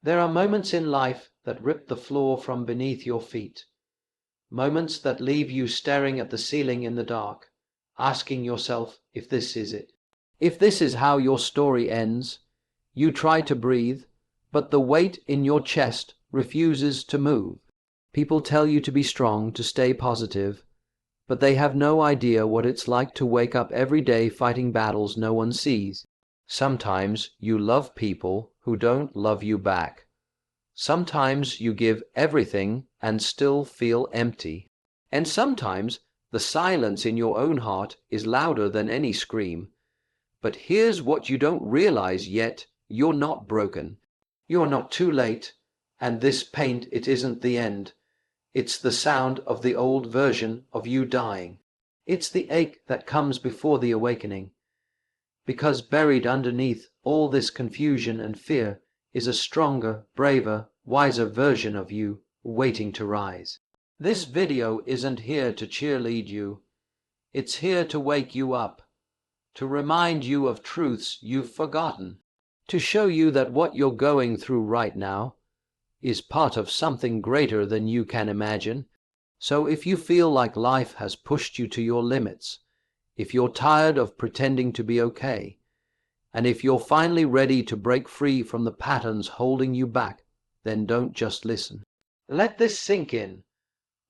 There are moments in life that rip the floor from beneath your feet. Moments that leave you staring at the ceiling in the dark, asking yourself if this is it. If this is how your story ends, you try to breathe, but the weight in your chest refuses to move. People tell you to be strong, to stay positive, but they have no idea what it's like to wake up every day fighting battles no one sees. Sometimes you love people who don't love you back. Sometimes you give everything and still feel empty. And sometimes the silence in your own heart is louder than any scream. But here's what you don't realize yet: you're not broken. You're not too late, and this pain, it isn't the end. It's the sound of the old version of you dying. It's the ache that comes before the awakening. Because buried underneath all this confusion and fear is a stronger, braver, wiser version of you waiting to rise. This video isn't here to cheerlead you. It's here to wake you up, to remind you of truths you've forgotten, to show you that what you're going through right now is part of something greater than you can imagine. So if you feel like life has pushed you to your limits, if you're tired of pretending to be okay, and if you're finally ready to break free from the patterns holding you back, then don't just listen. Let this sink in.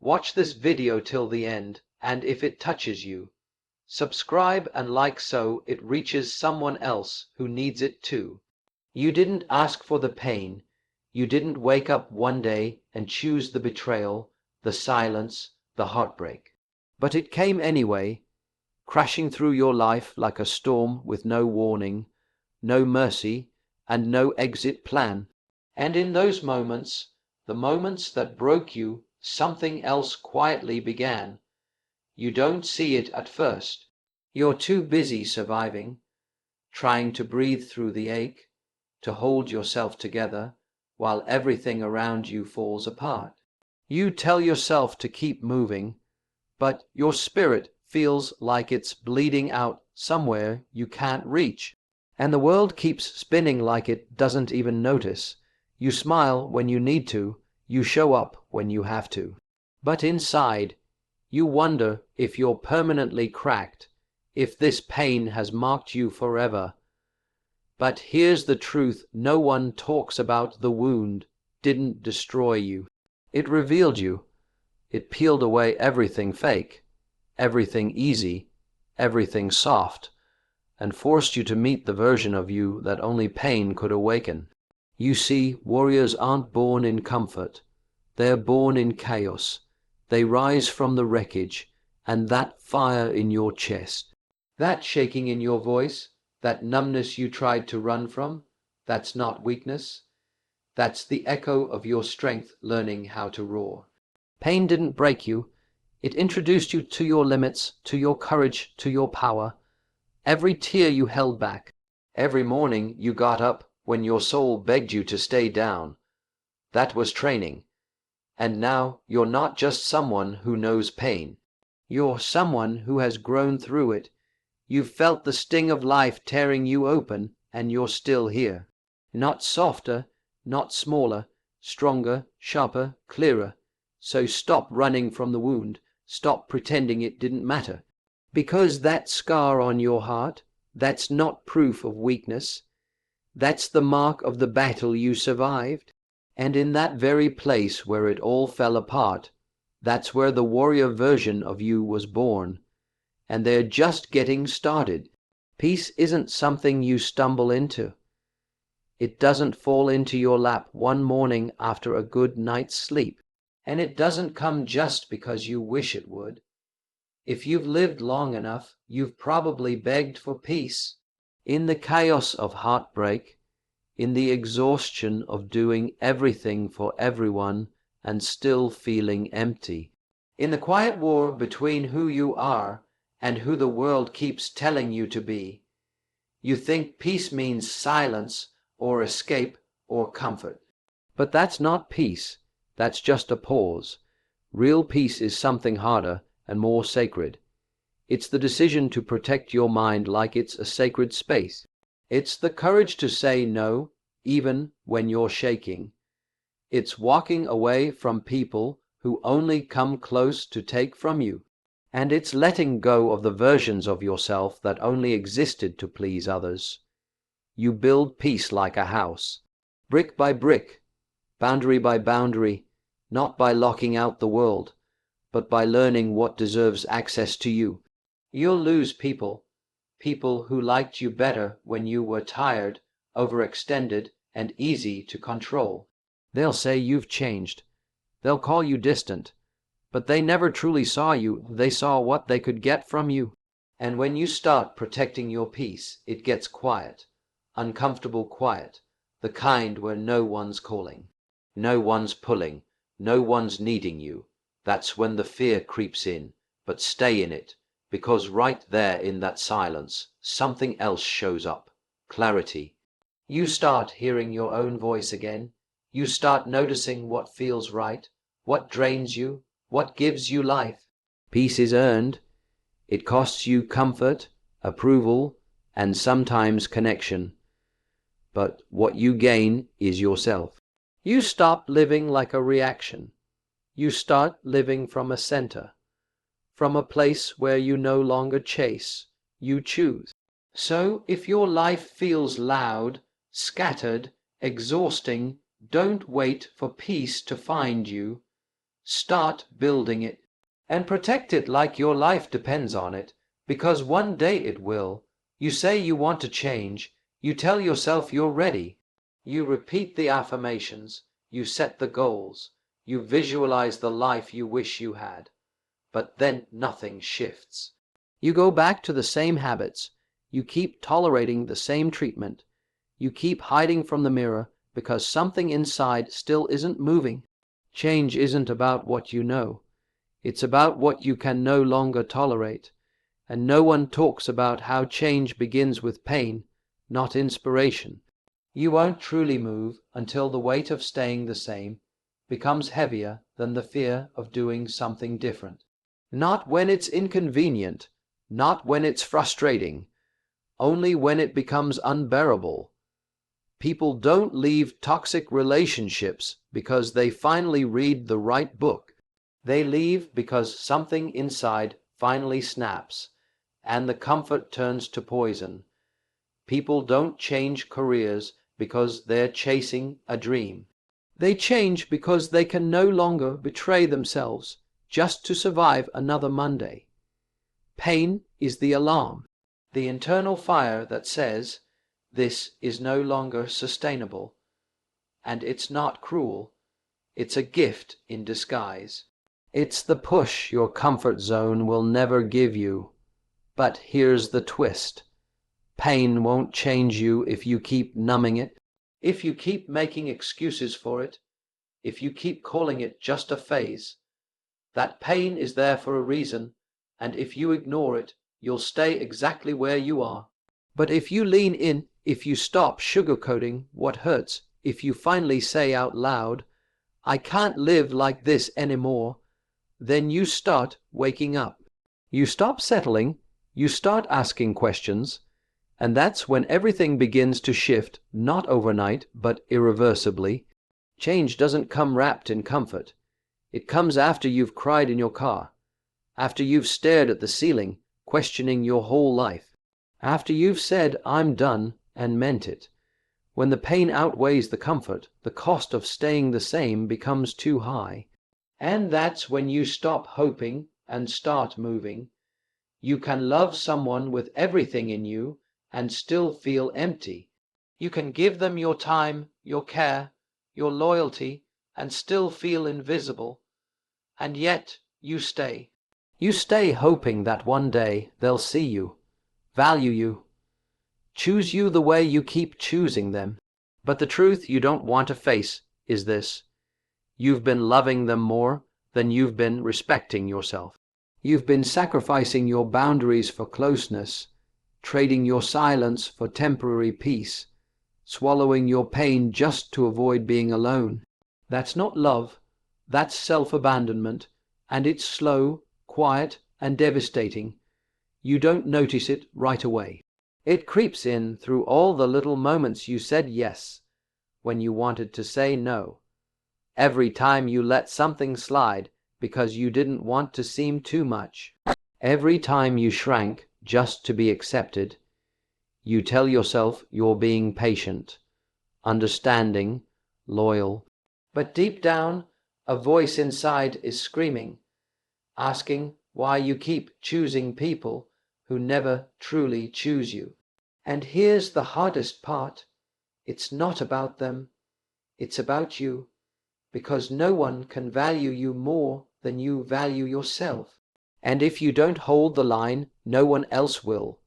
Watch this video till the end, and if it touches you, subscribe and like so it reaches someone else who needs it too. You didn't ask for the pain. You didn't wake up one day and choose the betrayal, the silence, the heartbreak. But it came anyway, crashing through your life like a storm with no warning, no mercy, and no exit plan. And in those moments, the moments that broke you, something else quietly began. You don't see it at first. You're too busy surviving, trying to breathe through the ache, to hold yourself together, while everything around you falls apart. You tell yourself to keep moving, but your spirit feels like it's bleeding out somewhere you can't reach. And the world keeps spinning like it doesn't even notice. You smile when you need to, you show up when you have to. But inside, you wonder if you're permanently cracked, if this pain has marked you forever. But here's the truth: no one talks about. The wound didn't destroy you. It revealed you. It peeled away everything fake, everything easy, everything soft, and forced you to meet the version of you that only pain could awaken. You see, warriors aren't born in comfort. They're born in chaos. They rise from the wreckage, and that fire in your chest, that shaking in your voice, that numbness you tried to run from, that's not weakness. That's the echo of your strength learning how to roar. Pain didn't break you. It introduced you to your limits, to your courage, to your power. Every tear you held back, every morning you got up when your soul begged you to stay down, that was training. And now you're not just someone who knows pain. You're someone who has grown through it. You've felt the sting of life tearing you open, and you're still here. Not softer, not smaller, stronger, sharper, clearer. So stop running from the wound. Stop pretending it didn't matter. Because that scar on your heart, that's not proof of weakness. That's the mark of the battle you survived. And in that very place where it all fell apart, that's where the warrior version of you was born. And they're just getting started. Peace isn't something you stumble into. It doesn't fall into your lap one morning after a good night's sleep. And it doesn't come just because you wish it would. If you've lived long enough, you've probably begged for peace. In the chaos of heartbreak, in the exhaustion of doing everything for everyone and still feeling empty, in the quiet war between who you are and who the world keeps telling you to be, you think peace means silence or escape or comfort. But that's not peace. That's just a pause. Real peace is something harder and more sacred. It's the decision to protect your mind like it's a sacred space. It's the courage to say no, even when you're shaking. It's walking away from people who only come close to take from you. And it's letting go of the versions of yourself that only existed to please others. You build peace like a house, brick by brick, boundary by boundary, not by locking out the world, but by learning what deserves access to you. You'll lose people who liked you better when you were tired, overextended, and easy to control. They'll say you've changed. They'll call you distant. But they never truly saw you, they saw what they could get from you. And when you start protecting your peace, it gets quiet, uncomfortable quiet, the kind where no one's calling, no one's pulling, no one's needing you. That's when the fear creeps in, but stay in it, because right there in that silence, something else shows up, clarity. You start hearing your own voice again. You start noticing what feels right, what drains you, what gives you life. Peace is earned. It costs you comfort, approval, and sometimes connection. But what you gain is yourself. You stop living like a reaction. You start living from a center, from a place where you no longer chase, you choose. So if your life feels loud, scattered, exhausting, don't wait for peace to find you. Start building it, and protect it like your life depends on it, because one day it will. You say you want to change. You tell yourself you're ready. You repeat the affirmations. You set the goals. You visualize the life you wish you had. But then nothing shifts. You go back to the same habits. You keep tolerating the same treatment. You keep hiding from the mirror because something inside still isn't moving. Change isn't about what you know. It's about what you can no longer tolerate. And no one talks about how change begins with pain, not inspiration. You won't truly move until the weight of staying the same becomes heavier than the fear of doing something different. Not when it's inconvenient, not when it's frustrating, only when it becomes unbearable. People don't leave toxic relationships because they finally read the right book. They leave because something inside finally snaps, and the comfort turns to poison. People don't change careers because they're chasing a dream. They change because they can no longer betray themselves just to survive another Monday. Pain is the alarm, the internal fire that says, this is no longer sustainable. And it's not cruel. It's a gift in disguise. It's the push your comfort zone will never give you. But here's the twist. Pain won't change you if you keep numbing it, if you keep making excuses for it, if you keep calling it just a phase. That pain is there for a reason, and if you ignore it, you'll stay exactly where you are. But if you lean in, if you stop sugarcoating what hurts, if you finally say out loud, I can't live like this anymore, then you start waking up. You stop settling, you start asking questions, and that's when everything begins to shift, not overnight, but irreversibly. Change doesn't come wrapped in comfort. It comes after you've cried in your car, after you've stared at the ceiling, questioning your whole life, after you've said, I'm done, and meant it. When the pain outweighs the comfort, the cost of staying the same becomes too high. And that's when you stop hoping and start moving. You can love someone with everything in you and still feel empty. You can give them your time, your care, your loyalty, and still feel invisible. And yet you stay. You stay hoping that one day they'll see you, value you, choose you the way you keep choosing them. But the truth you don't want to face is this. You've been loving them more than you've been respecting yourself. You've been sacrificing your boundaries for closeness, trading your silence for temporary peace, swallowing your pain just to avoid being alone. That's not love, that's self-abandonment, and it's slow, quiet, and devastating. You don't notice it right away. It creeps in through all the little moments you said yes, when you wanted to say no. Every time you let something slide because you didn't want to seem too much. Every time you shrank just to be accepted. You tell yourself you're being patient, understanding, loyal. But deep down, a voice inside is screaming, asking why you keep choosing people who never truly choose you. And here's the hardest part. It's not about them. It's about you, because no one can value you more than you value yourself. And if you don't hold the line, no one else will.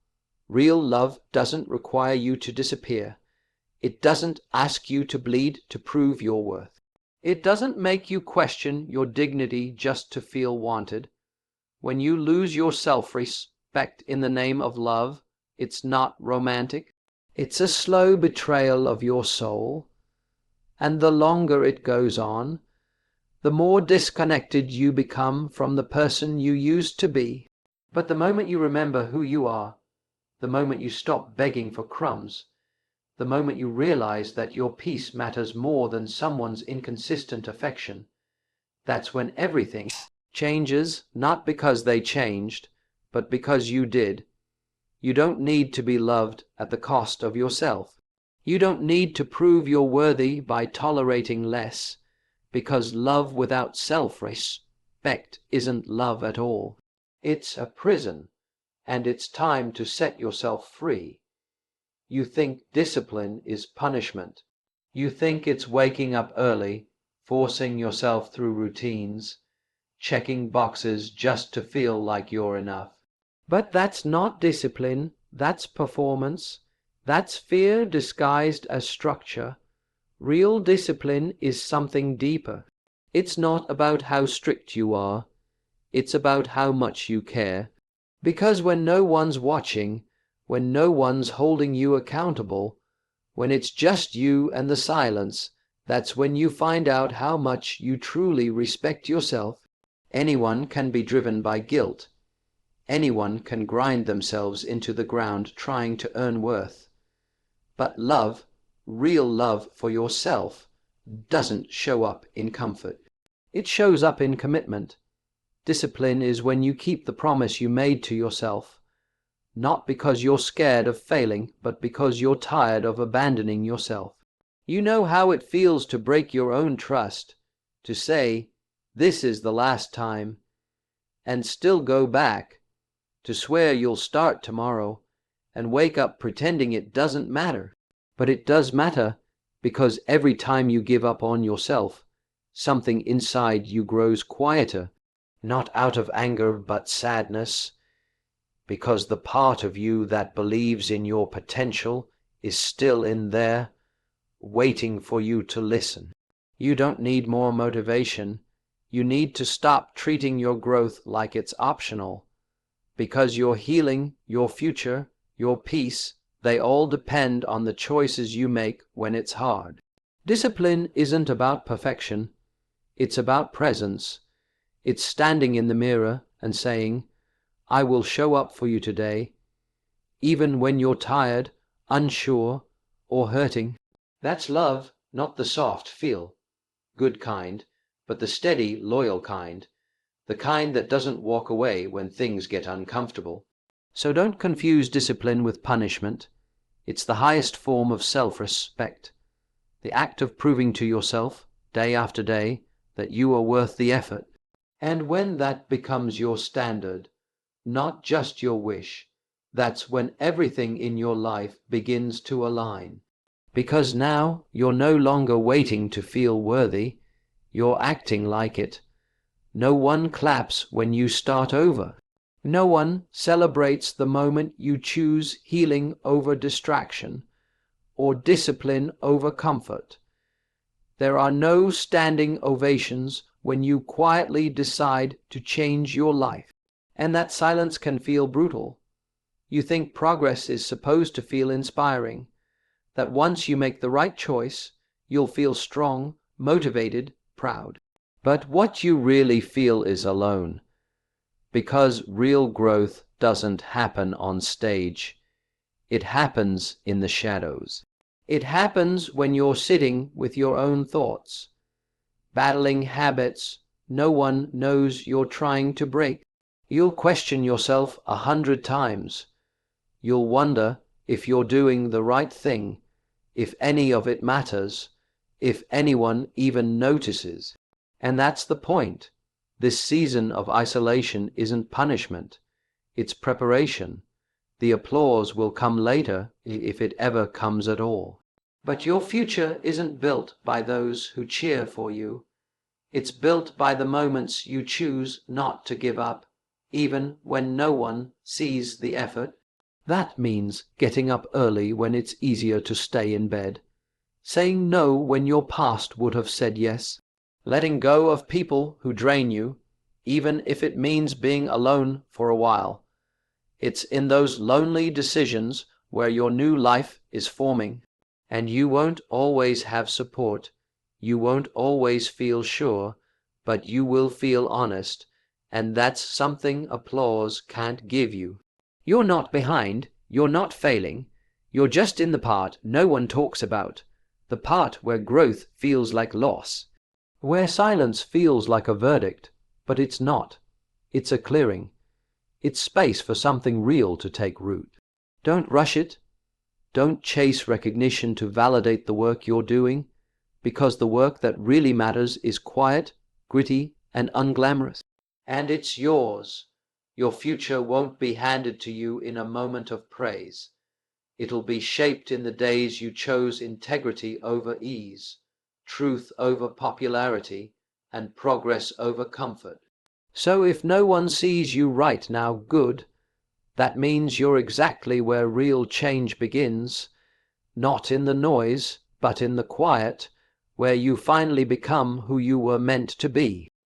Real love doesn't require you to disappear. It doesn't ask you to bleed to prove your worth. It doesn't make you question your dignity just to feel wanted. When you lose your self-respect in the name of love, it's not romantic. It's a slow betrayal of your soul. And the longer it goes on, the more disconnected you become from the person you used to be. But the moment you remember who you are, the moment you stop begging for crumbs, the moment you realize that your peace matters more than someone's inconsistent affection, that's when everything changes, not because they changed, but because you did. You don't need to be loved at the cost of yourself. You don't need to prove you're worthy by tolerating less, because love without self-respect isn't love at all. It's a prison, and it's time to set yourself free. You think discipline is punishment. You think it's waking up early, forcing yourself through routines, checking boxes just to feel like you're enough. But that's not discipline, that's performance. That's fear disguised as structure. Real discipline is something deeper. It's not about how strict you are. It's about how much you care. Because when no one's watching, when no one's holding you accountable, when it's just you and the silence, that's when you find out how much you truly respect yourself. Anyone can be driven by guilt. Anyone can grind themselves into the ground trying to earn worth. But love, real love for yourself, doesn't show up in comfort. It shows up in commitment. Discipline is when you keep the promise you made to yourself, not because you're scared of failing, but because you're tired of abandoning yourself. You know how it feels to break your own trust, to say, "This is the last time," and still go back, to swear you'll start tomorrow, and wake up pretending it doesn't matter. But it does matter, because every time you give up on yourself, something inside you grows quieter, not out of anger but sadness, because the part of you that believes in your potential is still in there, waiting for you to listen. You don't need more motivation. You need to stop treating your growth like it's optional, because your healing, your future, your peace, they all depend on the choices you make when it's hard. Discipline isn't about perfection. It's about presence. It's standing in the mirror and saying, "I will show up for you today," even when you're tired, unsure, or hurting. That's love, not the soft feel good kind, but the steady, loyal kind, the kind that doesn't walk away when things get uncomfortable. So don't confuse discipline with punishment. It's the highest form of self-respect, the act of proving to yourself, day after day, that you are worth the effort. And when that becomes your standard, not just your wish, that's when everything in your life begins to align. Because now you're no longer waiting to feel worthy, you're acting like it. No one claps when you start over. No one celebrates the moment you choose healing over distraction, or discipline over comfort. There are no standing ovations when you quietly decide to change your life. And that silence can feel brutal. You think progress is supposed to feel inspiring, that once you make the right choice, you'll feel strong, motivated, proud. But what you really feel is alone, because real growth doesn't happen on stage. It happens in the shadows. It happens when you're sitting with your own thoughts, battling habits no one knows you're trying to break. You'll question yourself 100 times. You'll wonder if you're doing the right thing, if any of it matters, if anyone even notices. And that's the point. This season of isolation isn't punishment. It's preparation. The applause will come later, if it ever comes at all. But your future isn't built by those who cheer for you. It's built by the moments you choose not to give up, even when no one sees the effort. That means getting up early when it's easier to stay in bed, saying no when your past would have said yes, letting go of people who drain you, even if it means being alone for a while. It's in those lonely decisions where your new life is forming, and you won't always have support, you won't always feel sure, but you will feel honest, and that's something applause can't give you. You're not behind, you're not failing, you're just in the part no one talks about, the part where growth feels like loss, where silence feels like a verdict, but it's not. It's a clearing. It's space for something real to take root. Don't rush it. Don't chase recognition to validate the work you're doing, because the work that really matters is quiet, gritty, and unglamorous. And it's yours. Your future won't be handed to you in a moment of praise. It'll be shaped in the days you chose integrity over ease, truth over popularity, and progress over comfort. So if no one sees you right now, good, that means you're exactly where real change begins, not in the noise, but in the quiet, where you finally become who you were meant to be.